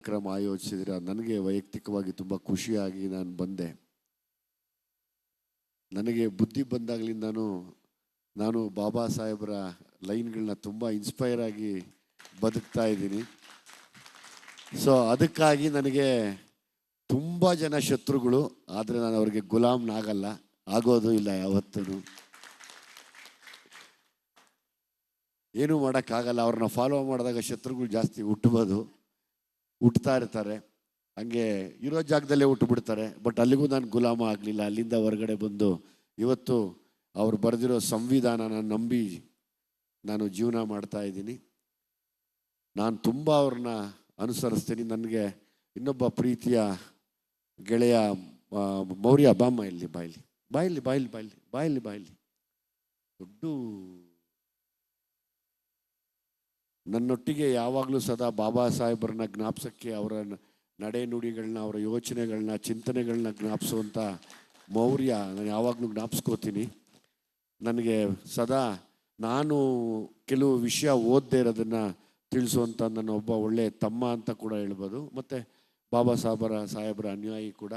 ಕಾರ್ಯಕ್ರಮ ಆಯೋಜಿಸಿದ್ರೆ ನನಗೆ ವೈಯಕ್ತಿಕವಾಗಿ ತುಂಬ ಖುಷಿಯಾಗಿ ನಾನು ಬಂದೆ. ನನಗೆ ಬುದ್ಧಿ ಬಂದಾಗಲಿಂದನೂ ನಾನು ಬಾಬಾ ಸಾಹೇಬರ ಲೈನ್ಗಳನ್ನ ತುಂಬ ಇನ್ಸ್ಪೈರ್ ಆಗಿ ಬದುಕ್ತಾ ಇದ್ದೀನಿ. ಸೊ ಅದಕ್ಕಾಗಿ ನನಗೆ ತುಂಬ ಜನ ಶತ್ರುಗಳು, ಆದರೆ ನಾನು ಅವ್ರಿಗೆ ಗುಲಾಮ್ನಾಗಲ್ಲ, ಆಗೋದು ಇಲ್ಲ ಯಾವತ್ತೂ. ಏನೂ ಮಾಡೋಕ್ಕಾಗಲ್ಲ. ಅವ್ರನ್ನ ಫಾಲೋ ಮಾಡಿದಾಗ ಶತ್ರುಗಳು ಜಾಸ್ತಿ ಹುಟ್ಟುತ್ತಾ ಇರ್ತಾರೆ. ಹಂಗೆ ಇರೋ ಜಾಗದಲ್ಲೇ ಹುಟ್ಟುಬಿಡ್ತಾರೆ. ಬಟ್ ಅಲ್ಲಿಗೂ ನಾನು ಗುಲಾಮ ಆಗಲಿಲ್ಲ. ಅಲ್ಲಿಂದ ಹೊರಗಡೆ ಬಂದು ಇವತ್ತು ಅವ್ರು ಬರೆದಿರೋ ಸಂವಿಧಾನನ ನಂಬಿ ನಾನು ಜೀವನ ಮಾಡ್ತಾ ಇದ್ದೀನಿ. ನಾನು ತುಂಬ ಅವ್ರನ್ನ ಅನುಸರಿಸ್ತೀನಿ. ನನಗೆ ಇನ್ನೊಬ್ಬ ಪ್ರೀತಿಯ ಗೆಳೆಯ ಮೌರ್ಯ, ಬಾಮ್ಮ ಇಲ್ಲಿ ಬಾಯಲ್ಲಿ ದೊಡ್ಡ ನನ್ನೊಟ್ಟಿಗೆ ಯಾವಾಗಲೂ ಸದಾ ಬಾಬಾ ಸಾಹೇಬ್ರನ್ನ ಜ್ಞಾಪಿಸೋಕ್ಕೆ, ಅವರ ನಡೆ ನುಡಿಗಳನ್ನ, ಅವರ ಯೋಚನೆಗಳನ್ನ, ಚಿಂತನೆಗಳನ್ನ ಜ್ಞಾಪಿಸುವಂಥ ಮೌರ್ಯ ನಾನು ಯಾವಾಗಲೂ ಜ್ಞಾಪಿಸ್ಕೋತೀನಿ. ನನಗೆ ಸದಾ ನಾನು ಕೆಲವು ವಿಷಯ ಓದದೇ ಇರೋದನ್ನು ತಿಳಿಸುವಂಥ ನನ್ನ ಒಬ್ಬ ಒಳ್ಳೆಯ ತಮ್ಮ ಅಂತ ಕೂಡ ಹೇಳ್ಬೋದು. ಮತ್ತು ಬಾಬಾ ಸಾಹೇಬರ ಅನುಯಾಯಿ ಕೂಡ.